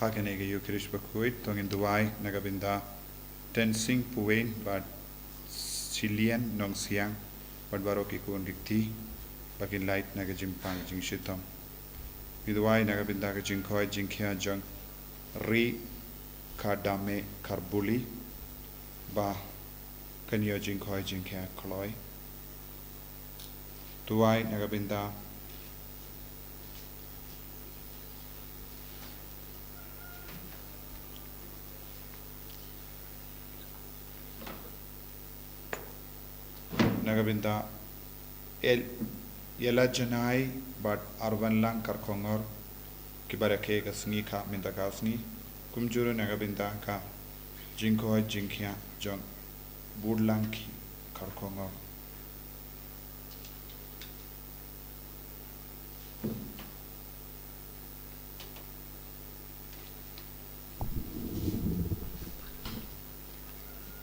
hakanega yukirish Bakhuid tongin duai nagabinda tensing puwain but Chilean nong siang but baroki kun dikti bakin light nagajimpang jing shitam Midwai nagabinda ka jingkoi jingkya jang ri kadame karbuli ba kanyo jingkoi jingkya kloi Duai nagabinda Nagabinda yela janai but arvan lang karkongor kibarake ka sngi ka minta ka sngi kumjuru nagabinda ka jingko jingkya jong budlang ki karkongor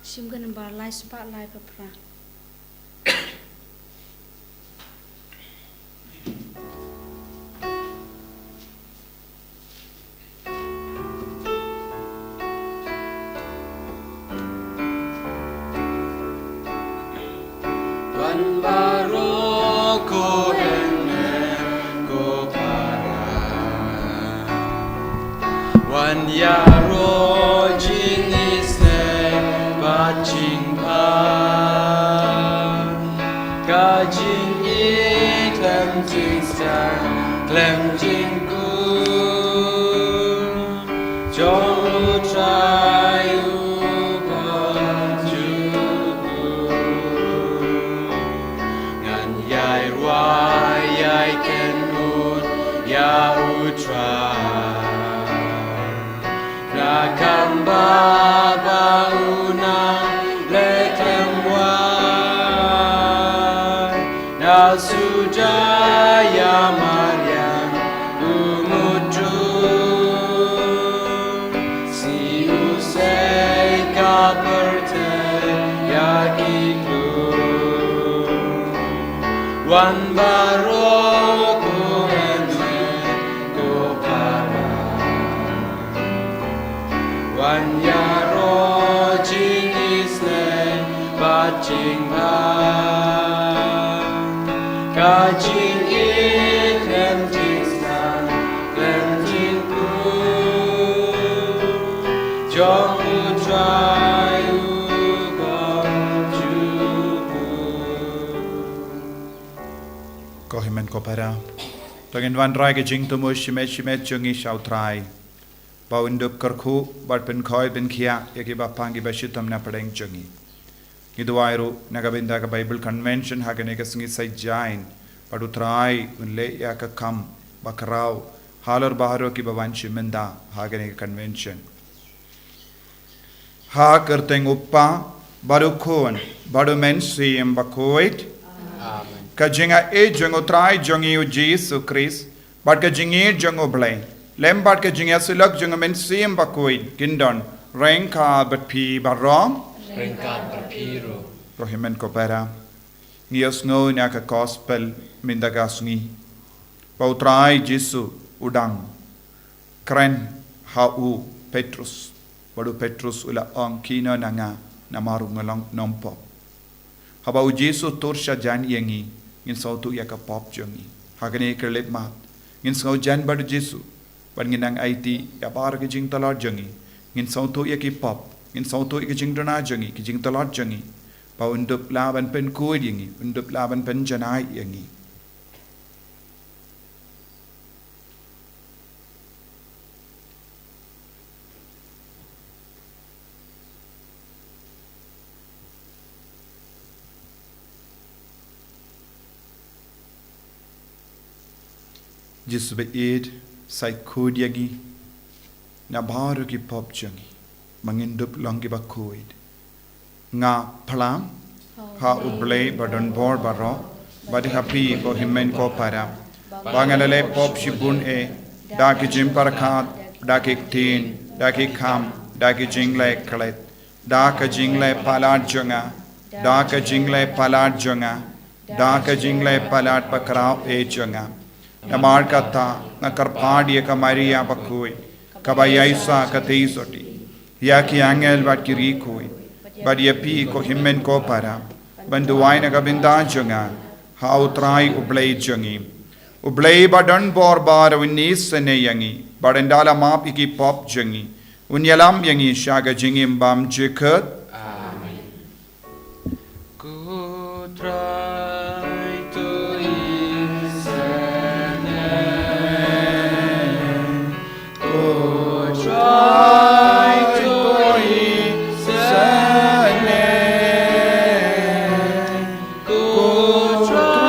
Simgan bar lai spotlight papra Kohimen kopara Tongin wan rai ke jing tumu shimet jungi shautrai Bau indup karku bat pen koi ben kia yaki bapangi bashitam na padeng jungi Giduairu nagabinda ka Bible convention hagane ka singi sai jain but utrai un Lait-ïa ka kam bakarau halar baharo ki bavanchi menda hagane ka convention Ha kerteng uppa baru kon baru mensi em Bakhuid Ka jinga e jungo trai jungi u Jesus Christ but ka jingi jungo blay lembat ka jinga sulak jungo mensi em Bakhuid gindon rengka bat pi barom Rengkat berpiru Rohimen kopera Ngios ngo nya ka gospel mindaga sungi Pautrai Jesu udang Kren hau Petrus Badu Petrus ula ong kina nanga namaru ngalong nompo Habau Jesu torsha jan yengi ngin sautu ya ka pop jongi Hagane kerlip mat ngin sau jan badu Jesu Bad nginang IT ya bar ke jing talar jongi ngin sautu ya ki pop ngin sautu ya ki jing dana jongi ki jing talar jongi Pa undup laban pen kuid yengi undup laban pen janai yengi Jesu be id sai kuid yengi na baru ki pop jongi mangindup longi Bakhuid nga plam ha ublay badon bor baro badi happy ko himmen ko para bangalale pop shibun e da ki jim par khat da ki tin da ki kham da ki jingle klet da ka jingle palat jonga da ka jingle palat jonga da ka jingle palat pakrao e jonga namar kata na karpadi ka Maria Bakhuid kabayaisa kateisoti, yaki angel bat kirikui, bat yapi ko himmen ko para, banduai na kabinda junga, ha utrai ublay jungi. Ublay badan bor bar winis sene yangi, badandala map iki pop jungi, unyalam yangi shaga jingim bam jikat. Amen. Ku try to isane, ku try to isane, ku try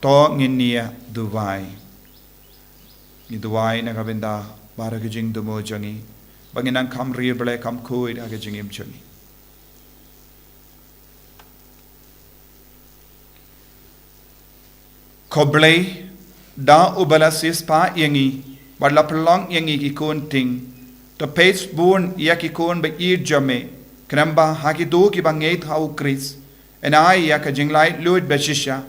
to nginia duwai. Ni duwai na kabinda bara gijing dumo jangi. Banginang kam rible kam kuid aga jingim jangi. Koblay da ubala sispa yangi badla pelong yangi ikon ting to pace born yak ikon ba ir jame kramba haki do ki bangait hau kris and I yak jinglai luid beshisha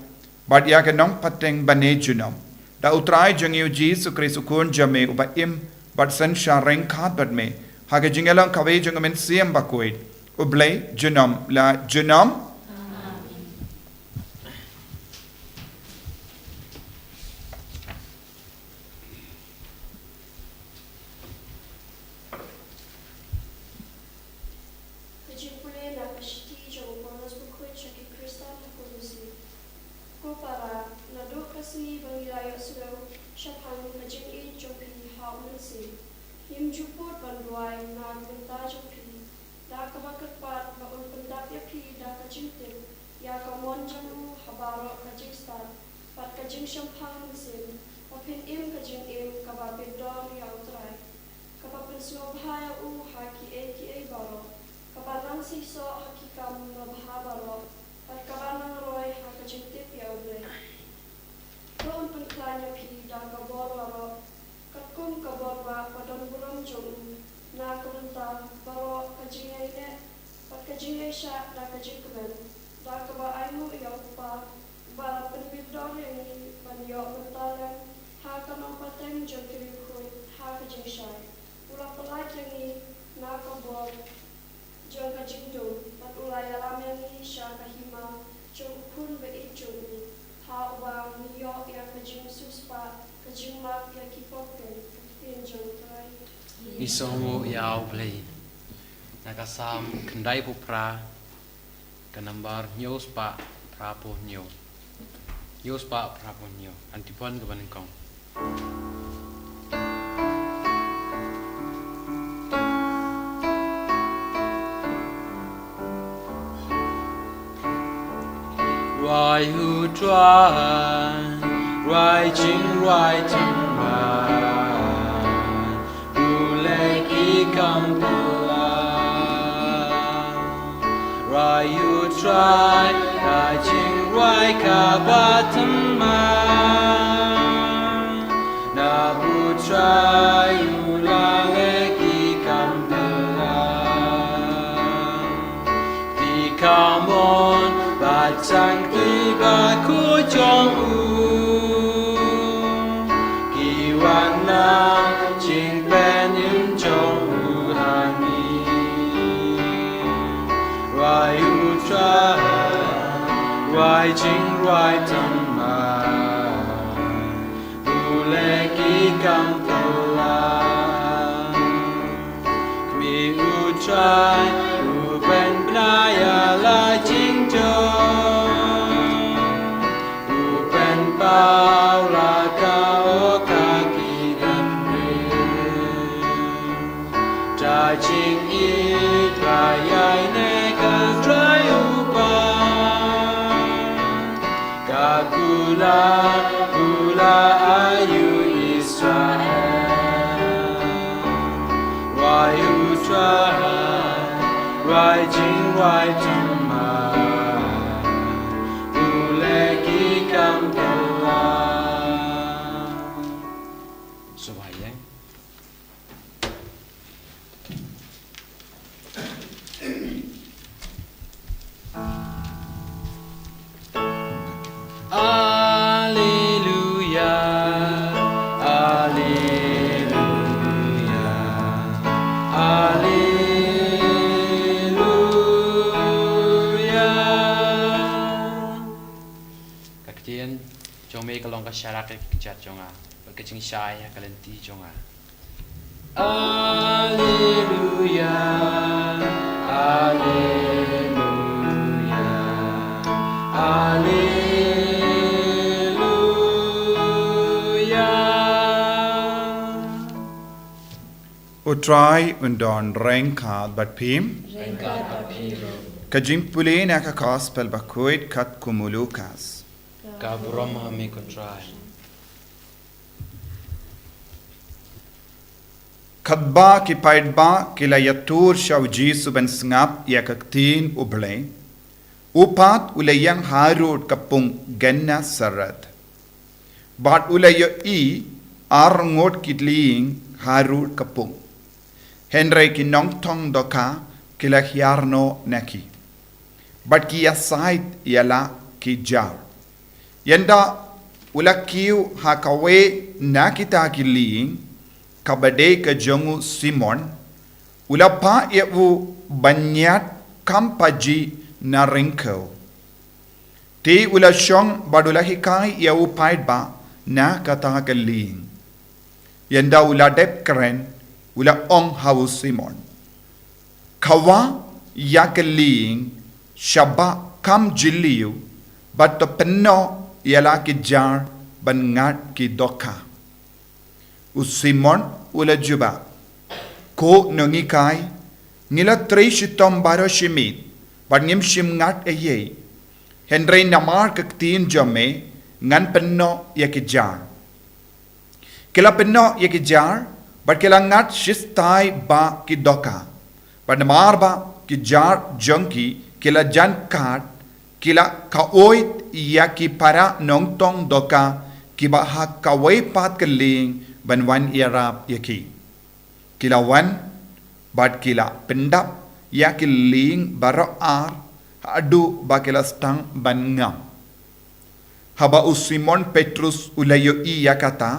but yak nong pateng bane junam da utrai jangi Jesus Christ ukon jame uba im but san sha reng khat bad me haki jingalang kawe jangamen siem Bakhuid ublay junam la junam. Isomo yao Palei nakasam kendai pupra kanambar nyos pa prapo nyo nyos pa prapo nyo antipon kebanengkong Why who try writing Why you try writing right kabatama na bu try ulangeki kampela di kamon batang tiba ku jong ban lang ching pen im chong u hani Rai u try Rai ching rai tam ma U le ki kam pola Kmi u try U pen bnaya la ching chong U pen bao la ka o ka ki dan re Tra ching i tra yai ne ka try u ba Ka kula ayu Israel Rai u try Rai ching rai tam ma U le ki kam pola So why yang Alleluia Alleluia Alleluia Các tiên trong mấy cái lòng cái xa cái chặt trong à và cái chừng sai cái lên tí trong à Alleluia Alleluia Alleluia Utrai undon rengkad bat pim. Kajim pulin aka gospel Bakhuid kat kumulukas. Ka broma me ko try Kadba ki paidba kila yatur shaw Jisu ben sngap yakaktin uble. Upat ulayang harud kapung genna sarat. Bat ulayo I arngot kitling harud kapung. Henry ki nong tong doka kila hiarno neki. But ki aside yala ki jar. Yenda ulakiu hakawe nakita kiling kabade ka jongu Simon ulapa yewu banyat kampaji na ringko. Ti ula shong badulahikai yewu paidba na kata kiling. Yenda ula dep keren ula ong hawu Simon. Kawa yakeling shaba kam jiliu but to penno yala ki jar ban ngat ki doka. Simon ula juba. Ko nongikai ngila tre shitom baro shimit but ngim shim ngat ye. Henry namar kaktin jome ngan penno yaki jar. Kila penno yaki jar but kila ngat shistai ba ki doka. But namar ba ki jar junki kila jan kat kila kaoit yaki para nong tong doka kiba ha kawai pat keling ban wan irap yaki. Kila wan but kila pendap yaki ling baro ar adu ba kila stang ban ngam. Haba Simon Petrus ulayo I yakata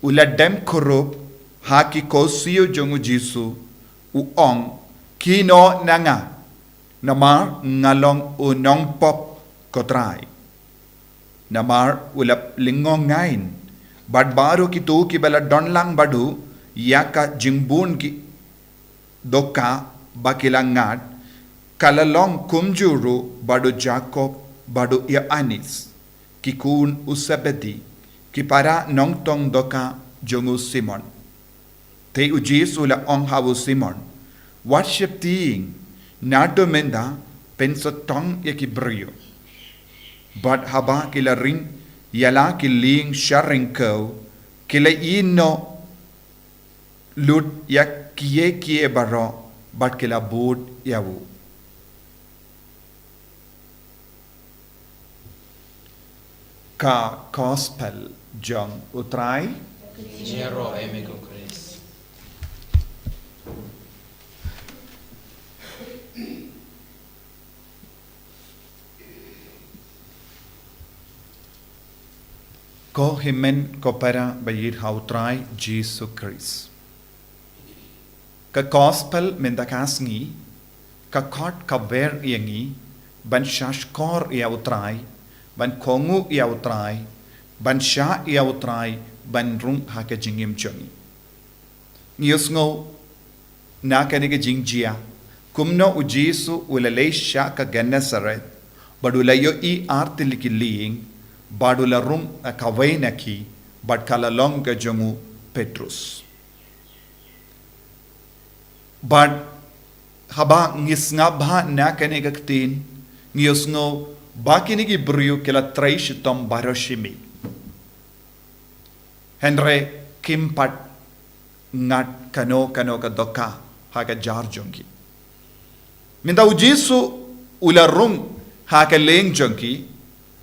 ula dem korup haki kosiyo jongu Jisu uong kino nanga namar ngalong unong pop kotrai. Namar ulap lingong ngain but baru kitu kibala donlang badu yaka jingbun ki doka bakilangat kalalong kumjuru badu Jacob badu Ianis kikun usabedi kipara nongtong doka jongu Simon. Te ujis ula ong hawu Simon. Worship ting nado menda pensotong yaki brio. But haba kila ring yala kiling sharingko kila ino lut yak kie baro but kila boot yawu. Ka gospel jong utrai Jero emigo Chris Ko himen ko para bayir hautrai Jesus Christ. Ka gospel mendakasngi ka kot ka ver yangi ban shashkor yautrai ban kongu yautrai ban sha yautrai ban rung haka jingim chongi. Ngiyosngo na kanige jingjia kumno u Jesu ulalay siya ka Genesaret badulayo I artilikiliing badula rum kaway naki bad kalalong ka jongu Petrus. Bad haba ngisngabha na kanige ktin ngiyosngo bakinigi brio kila traishitom baroshimi. Henry kimpat ngat kano ka doka haka jarjongi. Minda u Jesu ularung haka leng jongi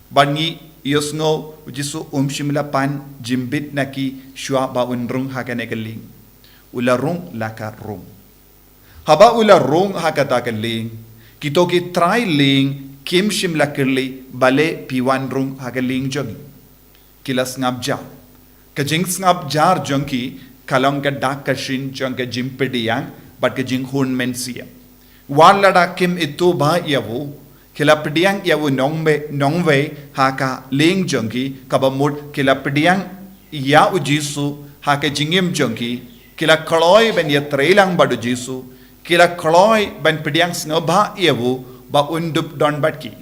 bangi yosngo u Jesu shimla pan jimbit naki shwa ba unrung haka negaling. Ularung laka rung. Haba ularung haka takaling kito ki try ling kim shimla kirli bale piwan rung haka ling jongi. Kilas ngabja. Kajing ngab jar jongi kalong ka dak kashin jong ka jimpediang but ka jing hun mensia. Walada kim itu ba yawu kilapediang yawu nongwe haka ling jongi kabamut kilapediang ya u Jesu haka jingim jongi kila kloy ben ya trailang badu Jesu kila kloy ben pediang snobha yawu ba undup don batki.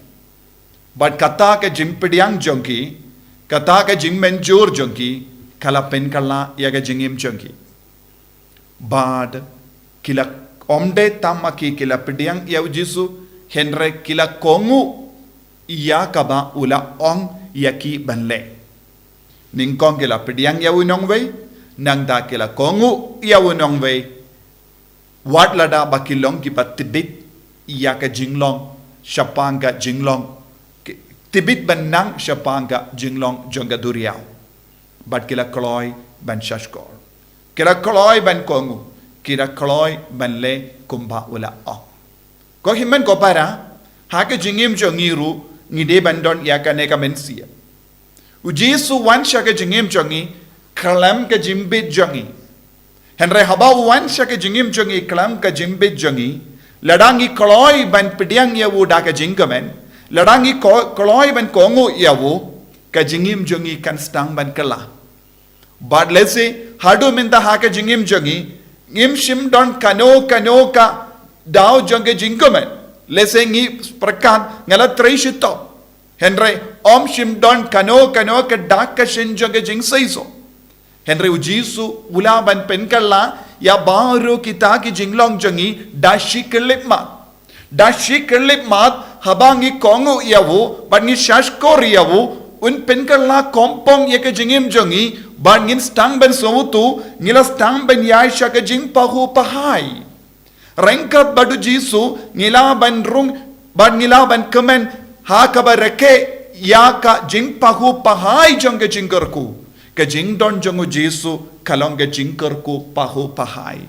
But kata ka jimpediang jongi kata ka jingmenjur jongi kala pen kala yaga jingim jongi. Bad kila omde tamaki kila pediang yaw Jesu henre kila kongu iya kaba ula ong yaki banle. Ningkong kila pediang yaw nongwe nang da kila kongu yaw nongwe wat lada bakilong kipa tibit yaka jinglong shapanga jinglong tibit banang shapanga jinglong jonga duriyaw. But kila kloy ban shashkor. Kila kloy ban kongu. Kila kloy ban le kumba ula ong. Ko himen ko para haka jingim jongiru ngide bandon yaka neka mensia. U Jesu wan shaka jingim jongi kalam ka jimbit jongi. Henry haba wan shaka jingim jongi kalam ka jimbit jongi. Ladangi kloy ban pediang yawu daka jingamen. Ladangi kloy ban kongu yawu ka jingim jongi kan stang ban kala. But let's say hadu minta haka jingim jongi ngim shim don kano ka daw jonge jingomen. Let's say ngi prakan ngala treishito. Henry om shim don kano ka daka shin jonge jing saiso. Henry u Jesu ula ban pen kala ya baru kita ki jinglong jongi dashi kelip mat habangi kongu yawu bangi shashkor yawu un penkala kompong yaka jingim jongi bangin stang ben sowutu ngila stang ben yaisha ka jing pahu pahai rengkat badu Jesu ngila ban rung ban ngila ban kemen ha ka bareke yaka jing pahu pahai jonga jingkerku ka jing don jongu Jesu kalong ka jingkerku pahu pahai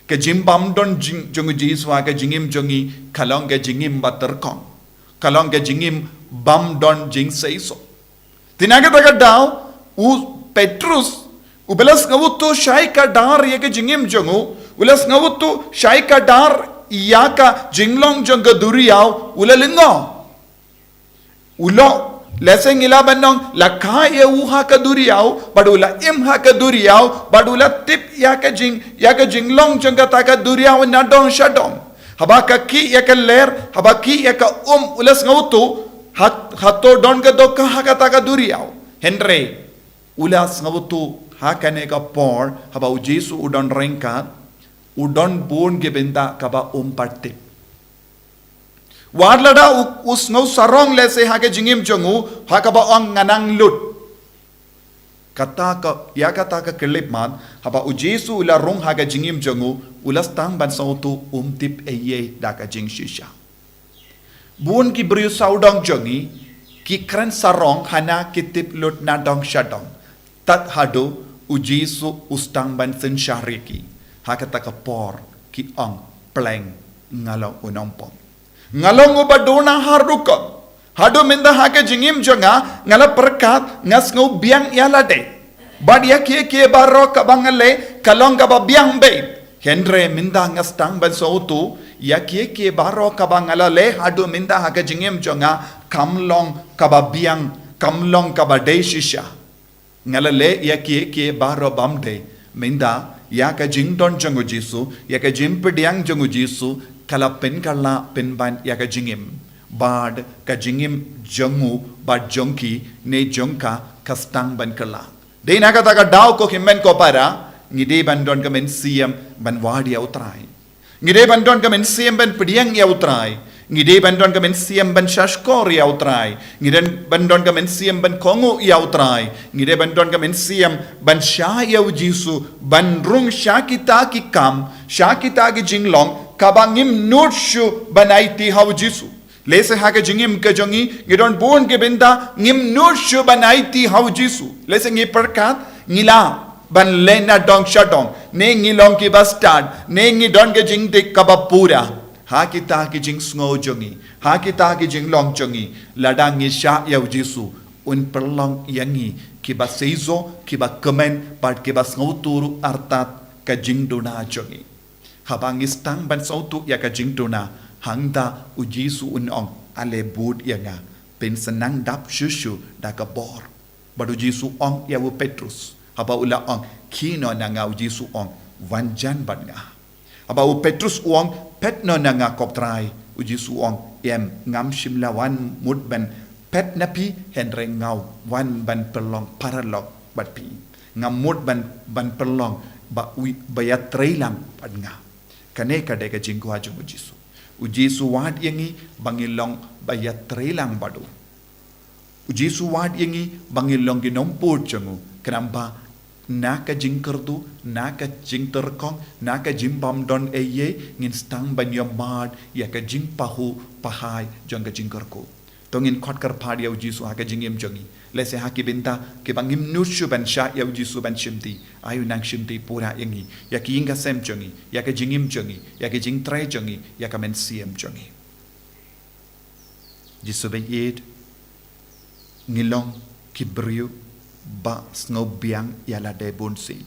ka jing bam don jongu Jesu ka jingim jongi kalong ka jingim baterkong kalong ka jingim bam don jing seiso. Tinaga taga daw u Petrus ubelas ngawutu shai ka dar yaka jingim jongu ulas ngawutu shai ka dar yaka jinglong jonga duriyaw ulalingo ulo leseng ila banong lakaya uha ka duriyaw badula im ha ka duriyaw badula tip yaka jinglong jonga taka duriyaw na don shadong habaka ki yaka ler habaki yaka ulas ngawutu hato don ka doka haka taka duriyaw. Henry ulas ngawutu haka ne ka por haba u Jesu udon rengkat udon bon gebenta kaba umpatip. Wadlada us ngaw sarong lese haka jingim jongu haka ba ang nganang lut. Kata ka kelip mat haba u Jesu ula rong haka jingim jongu ulas tang ban sautu tip eye daka jing shisha. Buon ki brio saudong jongi ki kran sarong hana kitip lut na dong shadong tat hado u Jesu ustang ban sen shariki hakata ka por ki ong pleng ngalo unompong ngalong ubadona harukon Hadu minda haka jingim jonga ngala perkat ngas ngau biang yalade. Bad ya ke baro kabangale kalong kaba biang be. Henry minda ngas tang ban sautu ya ke baro kabangala le hadu minda haka jingim jonga kamlong kaba biang kamlong kaba de shisha. Ngala le ya ke baro bamde minda ya ka jingdon jongu jisu ya ka jimpediang jongu jisu kala pen kala pen ban ya ka jingim. Bad ka jingim jongu bad jonki ne jonka kastang ban kala. Dei na kata ka daw ko himmen ko para ngide bandon ka men siem ban wadi autrai. Ngide bandon ka men siem ban pediang ya autrai. Ngide bandon ka men siem ban shashkor ya autrai. Ngide bandon ka men siem ban kongu ya autrai. Ngide bandon ka men siem ban sha ya ujisu ban rung shakita ki kam shakita ki jinglong kabangim nutshu banaiti ha ujisu. Lese hake jingim ke jongi ngidon bon ke benda ngim nutshu banaiti ha ujisu. Lese ngi perkat ngila ban lena dong shadong ne ngilong ki bastard ne ngi don ke jing dik kabapura ha kita ki jing sngo jongi ha kita ki jing long jongi ladang ngi sha ya ujisu un perlong yangi ki ba seizo ki ba kemen part ki ba sngo turu artat ka jing dona jongi habang istang ban sautu ya ka jing dona hangda ujisu unong ale bud yanga pen senang dap shushu da ka bor badu jisu ong ya u Petrus haba ula ong kino nanga ujisu ong wanjan ban nga haba u Petrus ong pet no nanga koptrai ujisu ong em ngam shimla wan mud ban pet napi henre ngau wan ban perlong paralog bat pi ngam mud ban perlong ba bayat trailang ban nga kane kade ka jingko aju ujisu ujisu wad yangi bangilong bayat trailang badu ujisu wad yangi bangilong ginompur jangu kenamba naka jingkertu naka jingterkong naka jimbam don eye ngin stang banyamad ya ka jingpahu pahai jang ka jingkerku tongin khotkar phad ya ujisu haka jingim jangi lese haki binta ke bangim nushu ban sha ya ujisu ban shimti ayu nang shimti pura yangi ya ki inga sem jangi ya ka jingim jangi ya ka jing trai jangi ya ka men siem jangi jisu ben yed ngilong kibriu ba snow biang ya la de bonsi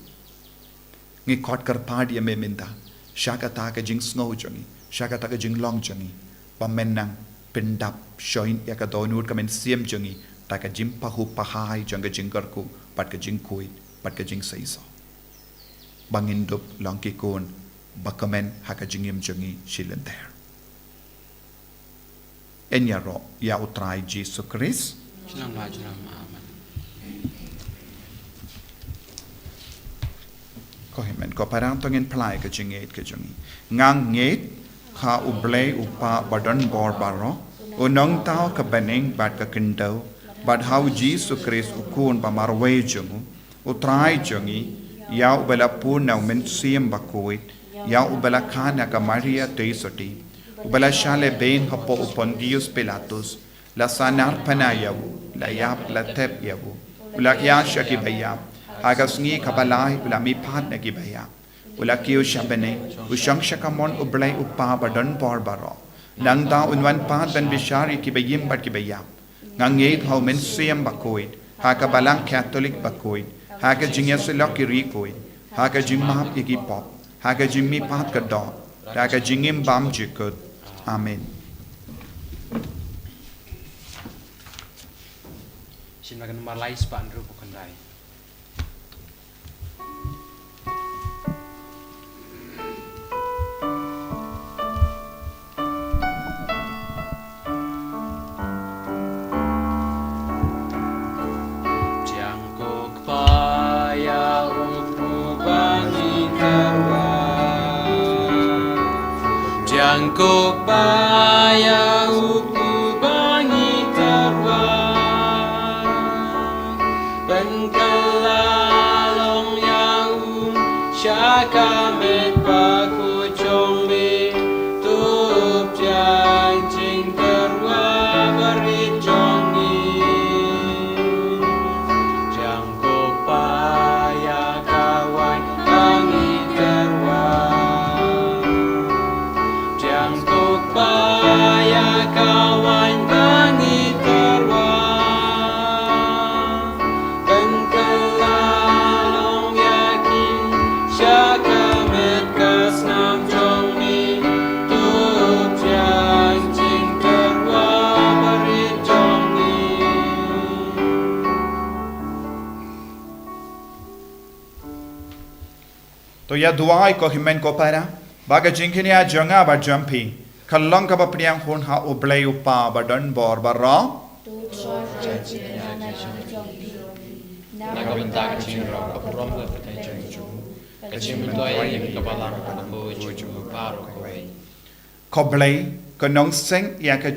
ngi khotkar phad ya me minta shaka ta ka jing snow jangi shaka ta ka jing long jangi pamenang pendap shoin ya ka donut ka men siem jangi ta ka jim pahu pahai jang ka jingkar ku pat ka jing koi pat ka jing saiso bangin dop long ki kon bakamen ha ka jingim jangi shilenter enya ro ya utrai Jesus Christ Shalom amen. ko himen ko parang tongin plai ka jingit ka jangi ngang nget kha ublei upa badan bor baro unong tao ka bening bat ka kindau bat how Jesus Christ ukun pa marway jungu utrai jungi ya ubela puna men siem Bakhuid ya ubela khana ka Maria teisoti ubela shale ben hapo upon Dios Pilatus la sanar panayawu la yap la tep yawu ula kya shaki bayap hagas ngi kabalai ula mi phat na ki bayap ula kiyo shabene ushang shakamon ublai upa badan bor baro nang da unwan pat ban bishari ki bayim bat ki bayap ngangeit how men siem Bakhuid ha ka balang Catholic Bakhuid ha ka jingya silok ki rikoid ha ka jingmap iki pop ha ka jimmi pat ka do ha ka jingim bam jikut amen Sinagan malay span ru bukanday Jangkok paya upu bangi tarwa Pengkalalong yaum Syaka met paku chombe Tup janjing tarwa barit jongi Jangkok paya kawan bangi tarwa Jangkok paya kawan bangi To ya duai ko himen ko para. Baga jingkini a jonga ba jumpy. Kalong ka ba priang hun ha oblay upa ba don bor ba ro. Nagabenta kacing ro kapurom ka patay jung. Kacing mentoy yang kabalang ko jung paro koi. Ko blay ko nong seng ya ka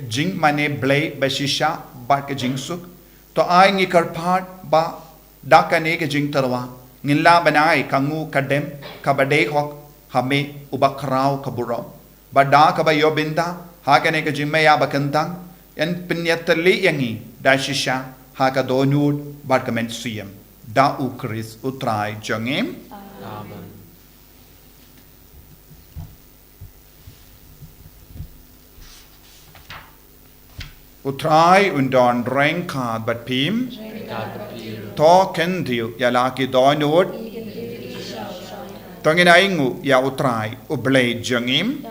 jing mane blay ba shisha ba ka jing suk. To ai ngi kar part ba da ka ne ka jing tarwa. Ngilla banai kangu kadem kabade hok hame ubakrao kaburom. Bada ka ba yobinda ha ka ne ka jing maya ba kentang en pinyatali yangi da shisha ha ka donud ba ka men siyam. Da ukris utrai jangem. Amen. Utrai undon renkad bat pim. To kendiu ya laki donud. Tongin aingu ya utrai ublay jangim.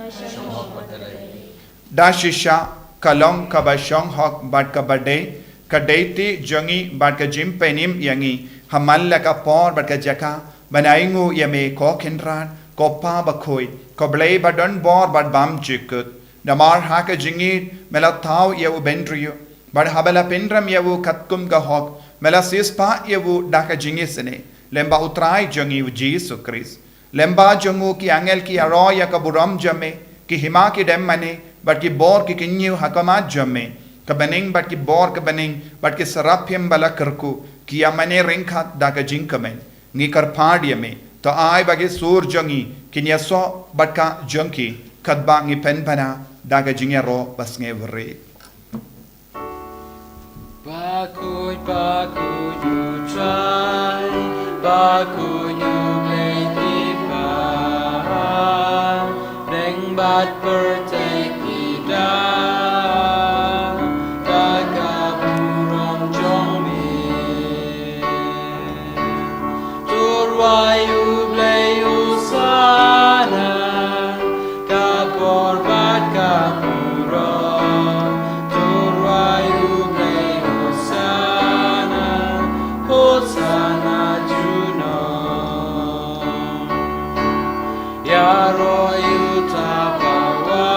Da shisha kalong kabashong hok bat kabade kadeti jangi bat ka jim penim yangi hamalla ka por bat ka jaka banaingu yame ko kenran ko pa Bakhuid ko blay badon bor bat bam jikut namar haka jingi melatau yawu bendriyo bat habala pendram yawu katkum ka hok melasispa yawu daka jingi sene lemba utrai jangi u Jesus Christ lemba jangu ki angel ki aroya ka buram jame ki hima ki dem mane but ki bor ki kinyu hakama jame ka baning but ki bor ka baning but ki sarapyam bala karku ki amane ringkhat da ka jinkamen ngi kar phadyame to ai bagi sur jangi kinya so but ka janki kadba ngi penpana da ka jingero basnge vre Bakhuid, Bakhuid, you try. Bakhuid, you play pipa. Neng bat bertek ida. Daga burong jong mi. Turwai you play usana. Kapor bat kapurong. Turwai you play usana. Hosana juno. Yaro utapawa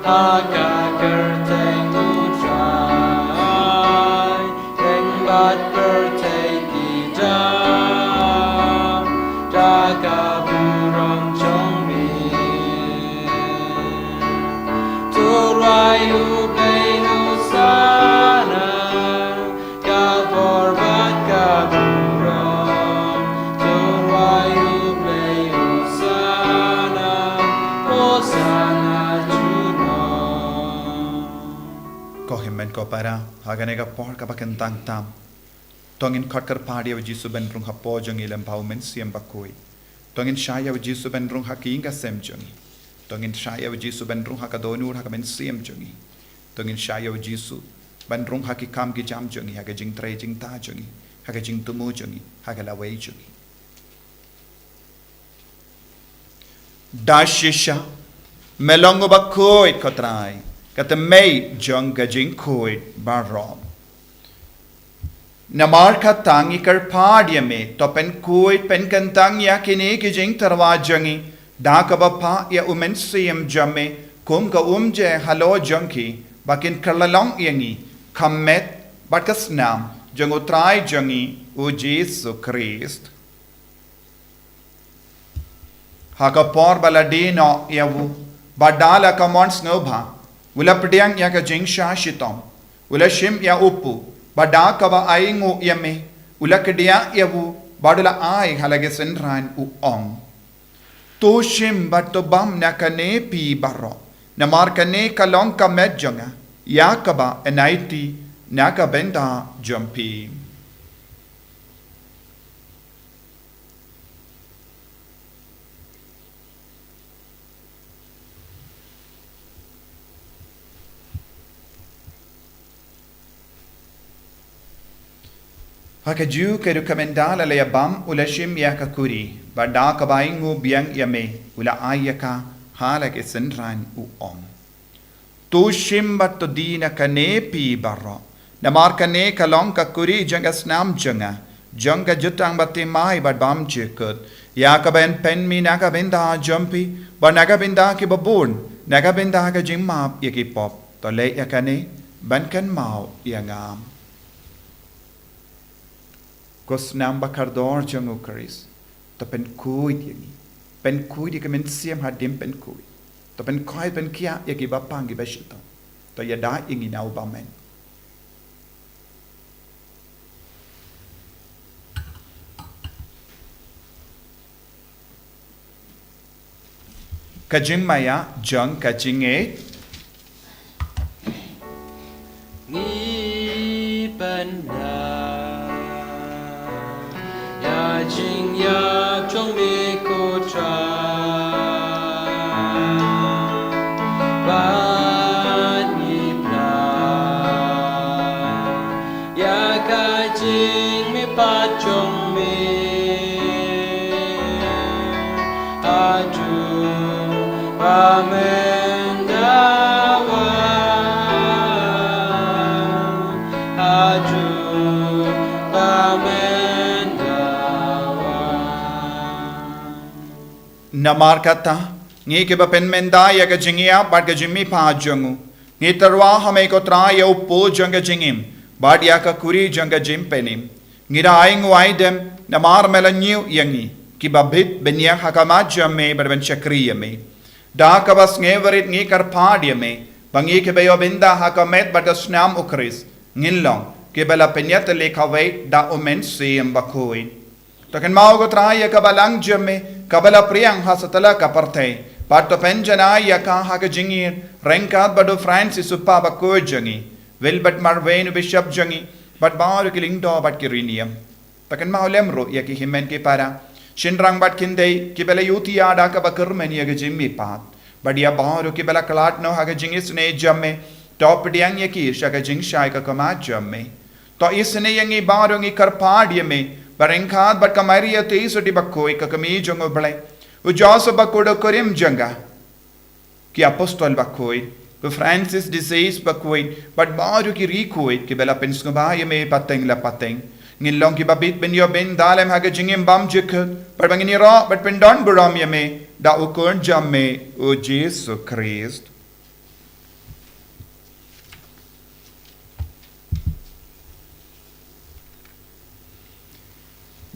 haka kerteng utrai teng bat bertek ida daga burong chongmi turai ublay nusana kapor bat kaburong turai ublay usana hosana juno. ko himmen ko para hagane ka por ka bakentang tam tongin khatkar padi of Jesus ben rung hapo jangi lempau men siam Bakhuid tongin shaya of Jesus ben rung hakinga sem jangi tongin shaya of Jesus ben rung hakadonur hakamen siam jangi tongin shaya of Jesus ben rung hakikam ki jam jangi haga jing tre jing ta jangi haga jing tumu jangi haga lawai jangi dashisha melongo Bakhuid kotrai kata mei jong gajing Bakhuid barom namar ka tangi kar padyame to pen Bakhuid pen kantang ya kini ki jing tarwa jangi da ka bapa ya umen siyam jamme kum ka umje halo jangki bakin karlalong yangi kammet bakas nam jang utrai jangi u Jesus Christ haka por baladino yawu badala ka mons nobha ula pediang ya ka jingsha shitom ula shim ya upu bada ka ba aingu yame ula kedia yawu badula ai halage senran u ong to shim bato bam na kane pi barro na mar kane kalong ka medjanga ya ka ba enaiti na ka benda jumpi haka ju ke rekomendala le bam ula shim ya ka kuri bada ka baingu biang yame ula ayaka hala ke senran u om tu shim bat to dina ka ne pi barro namar ka ne kalong ka kuri janga snam janga jang ka jutang bati mai bat bam chikut ya ka ben pen mi na ka ben da jumpy ba na ka ben da ki babun na ka ben da ka jing map ya ki pop to Lait-ïa ka ni ban kan mau ya ngam kos nam bakardor jang ukris to pen kui ti pen kui di ka men siam hadim pen kui to pen koi pen kia ya ki bapang ki beshito to ya da ingi na ubamen Kajing maya jang kajing Ni benda Ya jing ya chong mi ko tra Ba ni bla Ya ka jing mi pa chong mi Aju Amendawa Aju Amendawa Namar kata ngi ke ba pen menda ya ka jingia bat ka jimmi pa jangu ngi tarwa hame ko tra ya upo janga jingim bat ya ka kuri janga jim penim ngi ra aing waidem namar melanyu yangi ki babit benya hakama jamme barban chakriya me da ka bas ngeverit ngi kar padia me bangi ke bayo binda hakamet bat snam ukris ngilong ke bala penyat le kawai da omen sim Bakhuid to kan mau ko tra ya ka balang jamme kabala priyang hasatala ka partay pato penjana ya ka ha ka jingir renkat bado Francis upa Bakhuid jangi wilbert marvain bishop jangi bat baru kiling do bat kiriniam takan mau lemro ya ki himen ke para shinrang bat kindei ki bela yuti ada ka bakar meni ya jimmi pat badia baru ki bela klat no ha ka jingis ne jamme top diang ya ki sha ka jing shai ka kama jamme to isne yangi baru ngi kar padia me barengkat bat kamari ya te soti Bakhuid ka kami jongo blai ujaso bakudo korim janga ki apostol Bakhuid ku Francis disease Bakhuid bat baru ki rikuid ki bela pensno ba ya me pateng la pateng ngilong ki babit ben yo ben dalem ha ka jingim bam jikut par bangini ra bat pendon buram ya me da ukon jamme o Jesus Christ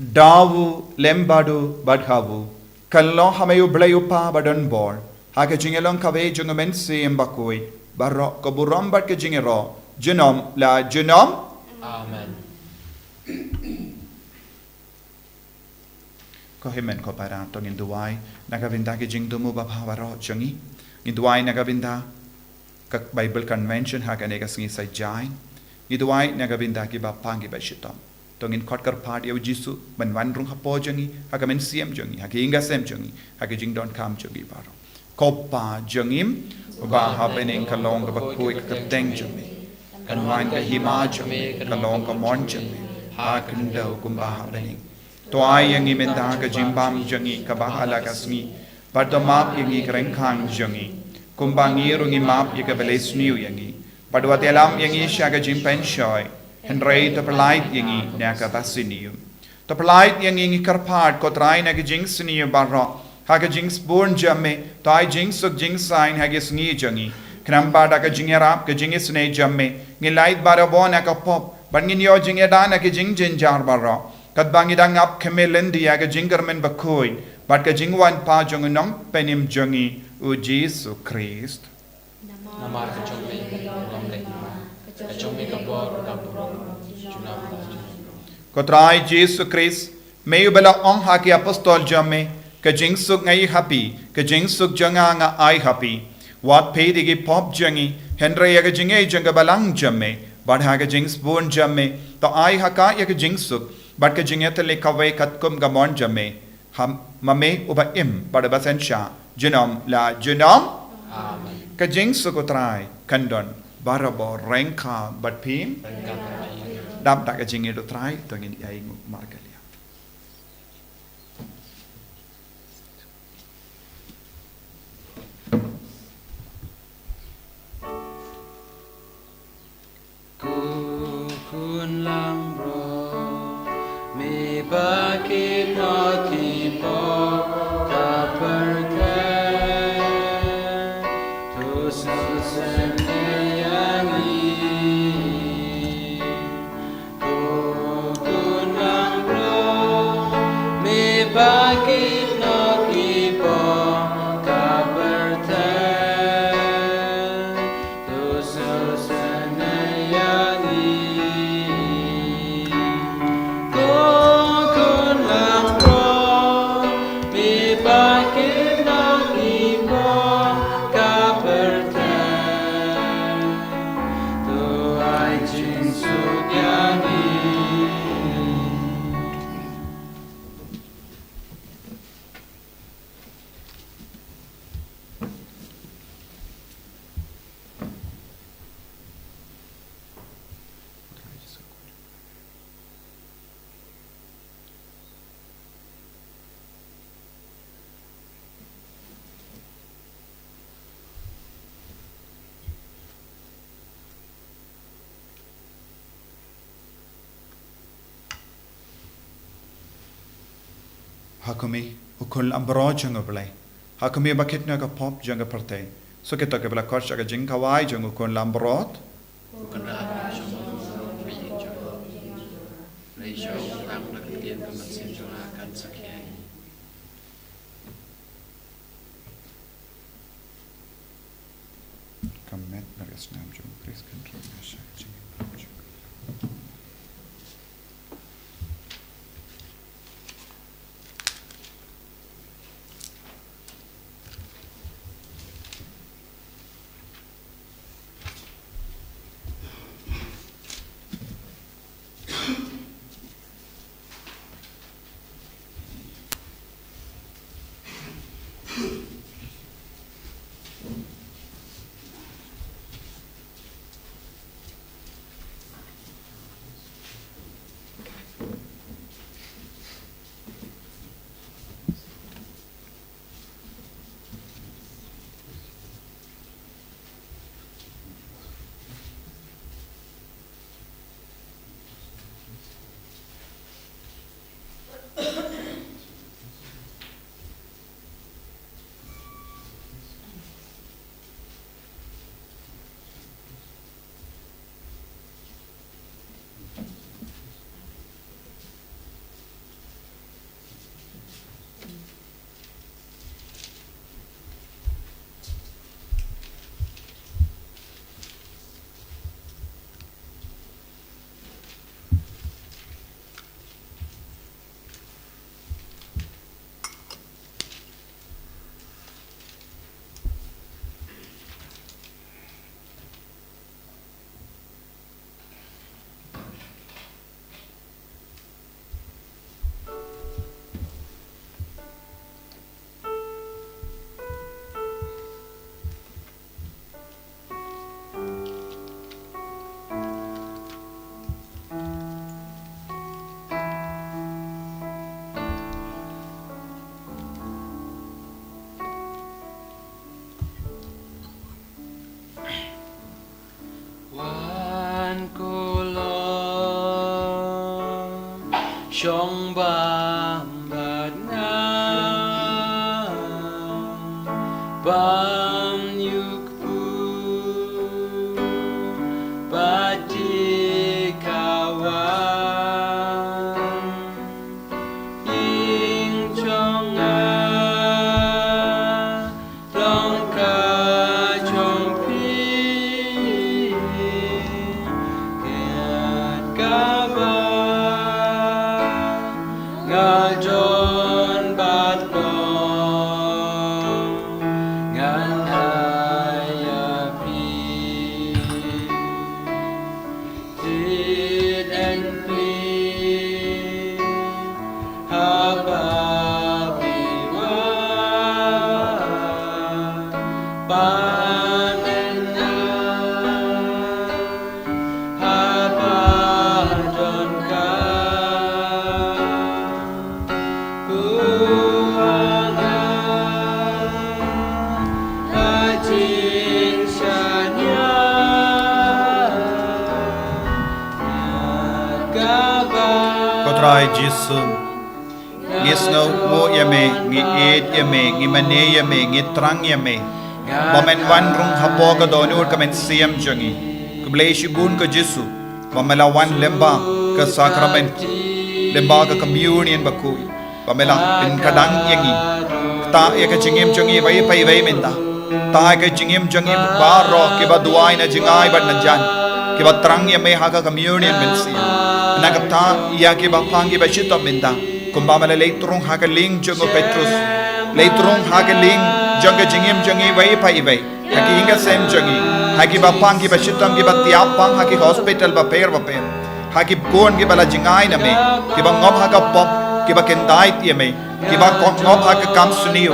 Dawu lembadu badhawu kallo hamayu blayupa badon bor haka jingelong kave jungamen se Bakhuid barro ko buram bat ke jingero jinom la jinom Amen ko himen ko para to ngin duwai nagavinda ke jing dumu babhawaro changi ngin duwai nagavinda ka Bible convention haka nega singi sai jain ngin duwai nagavinda ki bapangi bashitom tongin kotkar part ya jisu ban wan rung hapo jangi haka men siam jangi haka inga sem jangi haka jing don kam jangi baro kopa jangim ba happening kalong ka Bakhuid ka teng jangi kan wan ka hima jangi kalong ka mon jangi haka ndo kumba happening to ai yangi menta ka jimbam jangi ka bahala ka smi padamap yangi krengkhang jangi kumbangi rungi map ya ka belesniu yangi padwatelam yangi sha ka jimpen shoy Henry to Palei yangi naka basinium. To Palei yangi karpart ko try na jinx ni barro. Haga jinx born jamme to I jinx of jinx sign hagis ni jangi. Krampa da ka jingerap ka jingis ne jamme. Ngi light barabo na ka pop. But ngin yo jingeda na ka jing jinjar barro. Kat bangi dang up kemelendi ya ka jingermen Bakhuid. But ka jingwan pa jong nong penim jangi u Jesus Christ. Namar ka chong me lam le ka chong me ka bor ka Kotrai Jesus Christ, may you bela on haki apostol jamme, ka jing suk ngay happy, ka jing suk janga nga ay happy. Wat pay digi pop jangi, Henry yaga jingay janga balang jamme, but haga jings born jamme, to ay haka yaga jing suk, but ka jingetale kaway katkum gamon jamme, ham mame uba im, but a basensha, jinom la jinom, ka jing suk kotrai, kandon, barabo, renka, but pim, dam tak jing itu try to ngin ai markalia ku kun lam ro me hakumi ukul ambro jang Palei hakumi bakit na ka pop jang parte so kita ke bela kors aga jing kawai jang ukul lambrot bukan dah semua bilik jauh. Lei jauh lang nak kian kemasih jauh akan sekian. Kamet nagas nam jang please control your jing. Chong bam bát na bam yuk pu bati kawan ying chong a long ka chong pi ket ka ba Ngajon bat long ngan haya pi did and plead haba biwa ban and haba don ka Kodrai Jesu Ngisno mo yame ngi ed yame ngi mane yame ngi trang yame Bamen wan rung hapo ka donur ka men siam jangi Kubleishi gun ka Jesu Bamela wan lemba ka sacrament lemba ka communion Bakhuid Bamela bin kadang yangi Ta ya ka jingim jangi vai pai vai menda Ta ka jingim jangi baro ke ba duai na jingai ban na jan ke ba trang yame ha ka communion men siam Nagapta iya ke ba pangi ba shito menda Kumbamala leitrong ha ka ling jango Petrus Leitrong ha ka ling janga jingim jangi vai pai vai Haki hinga sem jangi Haki ba pangi ba shitam ke ba tiap pang haki hospital ba per Haki buon ke bala jingai na me Ke ba ngop ha ka pop Ke ba kendai tiya me Ke ba ngop ha ka kam suniyo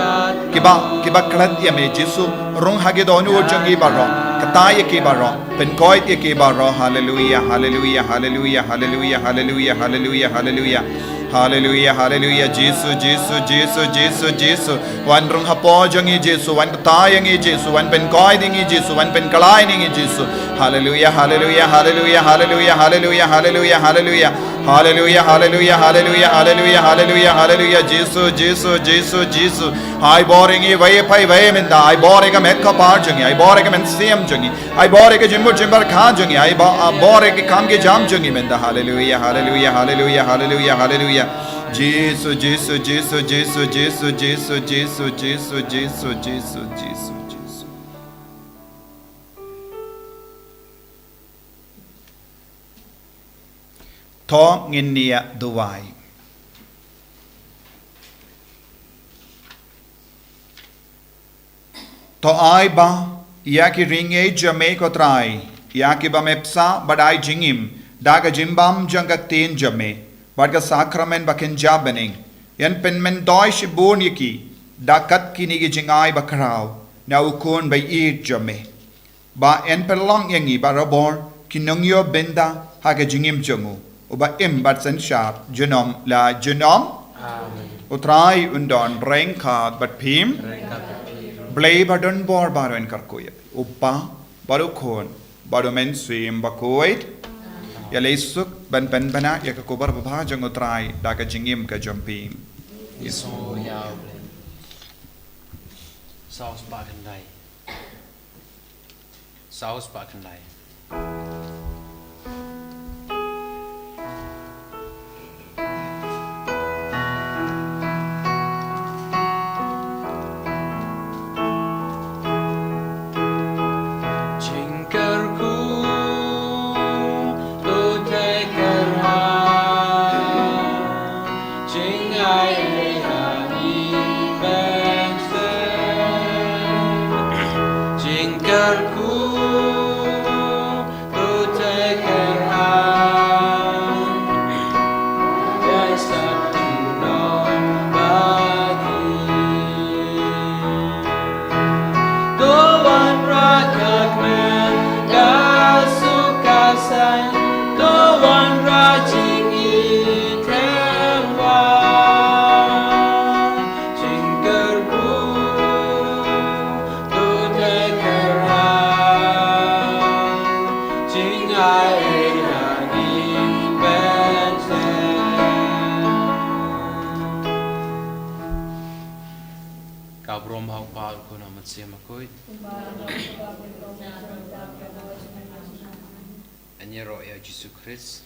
Ke ba klat tiya me Jesu rung ha ke donu jangi ba ro Kataya ke ba ro Penkoi tiya ke ba ro Hallelujah Hallelujah Hallelujah Hallelujah Hallelujah Hallelujah Hallelujah Hallelujah, hallelujah, Jesus, Jesus, Jesus, Jesus, Jesus. Wan rung hapo jangi Jesus, wan tayang Jesus, wan pen koi dingi Jesus, wan pen kalai dingi Jesus. Hallelujah, hallelujah, hallelujah, hallelujah, hallelujah, hallelujah, hallelujah. Hallelujah, hallelujah, hallelujah, hallelujah, hallelujah, hallelujah. Jesus. I boring a way pay way in the I boring a mecca parjungi, I boring a men siam jungi, I boring a jimbo jimber kanjungi, I boring a kangi jam jungi in the hallelujah, hallelujah, hallelujah, hallelujah, hallelujah. Jesus. Tho nginia duwai. Tho ai ba yaki ringe jame kotrai yaki ba mepsa badai jingim daga jimbam janga ten jame badga sakramen bakin jabening yan penmen doi shibun yaki dakat kinigi jingai bakarau na ukun bay eat jame ba en perlong yangi barabor kinongyo benda haga jingim jangu uba im bat sen sharp genom la genom utrai undon rain card but pim blay badon bor baron karkoya upa baru kon baru men swim Bakhuid ya lesuk ban bana ya kakobar babha jang utrai daga jingim ka jompim iso yao saus bakandai Anya roya Jesus Christ